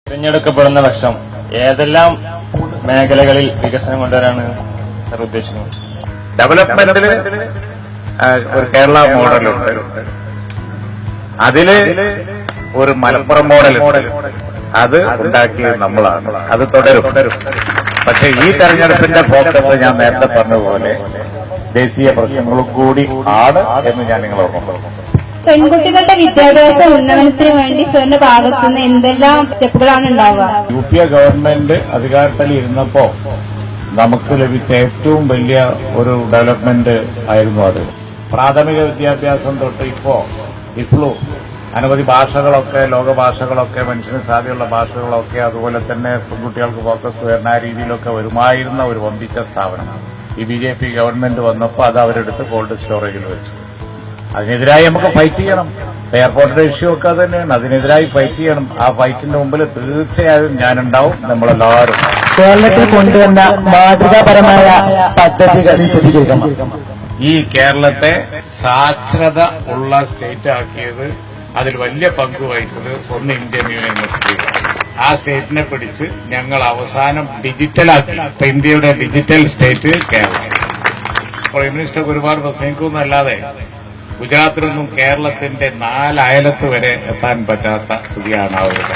തിരഞ്ഞെടുക്കപ്പെടുന്ന പക്ഷം ഏതെല്ലാം മേഖലകളിൽ വികസനം കൊണ്ടുവരാണ് സർ ഉദ്ദേശിക്കുന്നത്? ഡെവലപ്മെന്റില് ഒരു കേരള മോഡലുണ്ട്, അതില് ഒരു മലപ്പുറം മോഡൽ അത് ഉണ്ടാക്കിയത് നമ്മളാണ്, അത് തുടരും. പക്ഷെ ഈ തെരഞ്ഞെടുപ്പിന്റെ ഫോക്കസ് ഞാൻ നേരത്തെ പറഞ്ഞതുപോലെ ദേശീയ പ്രശ്നങ്ങളും കൂടി ആണ് എന്ന് ഞാൻ നിങ്ങളെ ഓർമ്മപ്പെടുത്തുന്നു. പെൺകുട്ടികളുടെ വിദ്യാഭ്യാസ ഉന്നമനത്തിന് വേണ്ടി സാറിന്റെ ഭാഗത്തുനിന്ന് എന്തെല്ലാം സ്റ്റെപ്പുകളാണ് ഉണ്ടാവുക? UPA ഗവൺമെന്റ് അധികാരത്തിൽ ഇരുന്നപ്പോ നമുക്ക് ലഭിച്ച ഏറ്റവും വലിയ ഒരു ഡെവലപ്മെന്റ് ആയിരുന്നു അത്. പ്രാഥമിക വിദ്യാഭ്യാസം തൊട്ട് ഇപ്പോഴും അനവധി ഭാഷകളൊക്കെ, ലോകഭാഷകളൊക്കെ, മനുഷ്യന് സാധ്യതയുള്ള ഭാഷകളൊക്കെ, അതുപോലെ തന്നെ പെൺകുട്ടികൾക്ക് ഫോക്കസ് വരുന്ന ആ രീതിയിലൊക്കെ വരുമായിരുന്ന ഒരു വമ്പിച്ച സ്ഥാപനമാണ്. ഈ BJP ഗവൺമെന്റ് വന്നപ്പോൾ അത് അവരെടുത്ത് കോൾഡ് സ്റ്റോറേജിൽ വെച്ചു. അതിനെതിരായി നമുക്ക് ഫൈറ്റ് ചെയ്യണം. എയർപോർട്ടിന്റെ ഇഷ്യൂ ഒക്കെ അത് തന്നെയാണ്. അതിനെതിരായി ഫൈറ്റ് ചെയ്യണം. ആ ഫൈറ്റിന്റെ മുമ്പിൽ തീർച്ചയായും ഞാനുണ്ടാവും, നമ്മളെല്ലാവരും. കേരളത്തിൽ കൊണ്ടുവന്ന മാതൃകാപരമായ പദ്ധതികൾ വിശദീകരിക്കണം. ഈ കേരളത്തെ സാക്ഷരത ഉള്ള സ്റ്റേറ്റ് ആക്കിയത്, അതിൽ വലിയ പങ്ക് വഹിച്ചത് ഒന്ന് ഇന്ത്യൻ യൂണിവേഴ്സിറ്റി. ആ സ്റ്റേറ്റിനെ പിടിച്ച് ഞങ്ങൾ അവസാനം ഡിജിറ്റലാക്കി. ഇപ്പൊ ഇന്ത്യയുടെ digital state Keralam. Prime minister ഒരുപാട് പ്രസംഗിക്കുന്നല്ലാതെ ഗുജറാത്തിലൊന്നും കേരളത്തിന്റെ 4 അയലത്ത് വരെ എത്താൻ പറ്റാത്ത സ്ഥിതിയാണ് ആവുന്നത്.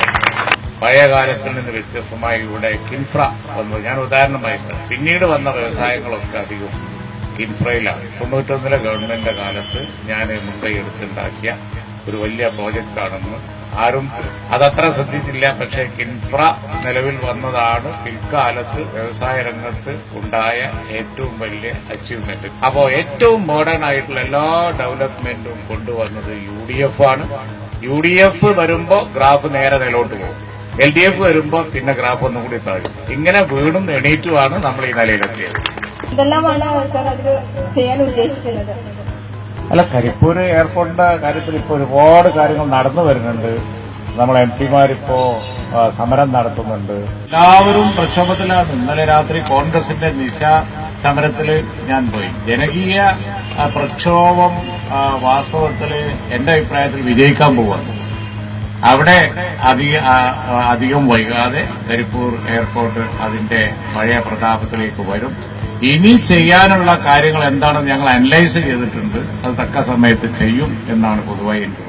പഴയ കാലത്തിൽ നിന്ന് വ്യത്യസ്തമായി ഇവിടെ കിൻഫ്ര വന്നത് ഞാൻ ഉദാഹരണമായി. പിന്നീട് വന്ന വ്യവസായങ്ങളൊക്കെ അധികം കിൻഫ്രയിലാണ്. 91 ഗവൺമെന്റിന്റെ കാലത്ത് ഞാൻ മുൻകൈ എടുത്തുണ്ടാക്കിയ ഒരു വലിയ പ്രോജക്റ്റാണെന്ന് ആരും അതത്ര ശ്രദ്ധിച്ചില്ല. പക്ഷേ കിൻഫ്ര നിലവിൽ വന്നതാണ് പിൽക്കാലത്ത് വ്യവസായ രംഗത്ത് ഉണ്ടായ ഏറ്റവും വലിയ അച്ചീവ്മെന്റ്. അപ്പോ ഏറ്റവും മോഡേൺ ആയിട്ടുള്ള എല്ലാ ഡെവലപ്മെന്റും കൊണ്ടുവന്നത് UDF ആണ്. UDF വരുമ്പോ ഗ്രാഫ് നേരെ നിലോട്ട് പോകും. LDF വരുമ്പോ പിന്നെ ഗ്രാഫ് ഒന്നും കൂടി താഴും. ഇങ്ങനെ വീണും എണീറ്റുമാണ് നമ്മൾ ഈ നിലയിലെത്തിയത്. ഇതെല്ലാമാണ് അതിൽ ചെയ്യാൻ ഉദ്ദേശിക്കുന്നത്. അല്ല, കരിപ്പൂര് എയർപോർട്ടിന്റെ കാര്യത്തിൽ ഇപ്പോൾ ഒരുപാട് കാര്യങ്ങൾ നടന്നു വരുന്നുണ്ട്. നമ്മൾ MPമാരിപ്പോ സമരം നടത്തുന്നുണ്ട്. എല്ലാവരും പ്രക്ഷോഭത്തിലാണ്. ഇന്നലെ രാത്രി കോൺഗ്രസിന്റെ നിശ സമരത്തിൽ ഞാൻ പോയി. ജനകീയ പ്രക്ഷോഭം വാസ്തവത്തിൽ എന്റെ അഭിപ്രായത്തിൽ വിജയിക്കാൻ പോവാണ്. അവിടെ അധികം വൈകാതെ കരിപ്പൂർ എയർപോർട്ട് അതിന്റെ പഴയ പ്രതാപത്തിലേക്ക് വരും. ഇനി ചെയ്യാനുള്ള കാര്യങ്ങൾ എന്താണെന്ന് ഞങ്ങൾ അനലൈസ് ചെയ്തിട്ടുണ്ട്. അത് തക്ക സമയത്ത് ചെയ്യും എന്നാണ് പൊതുവായി എനിക്ക്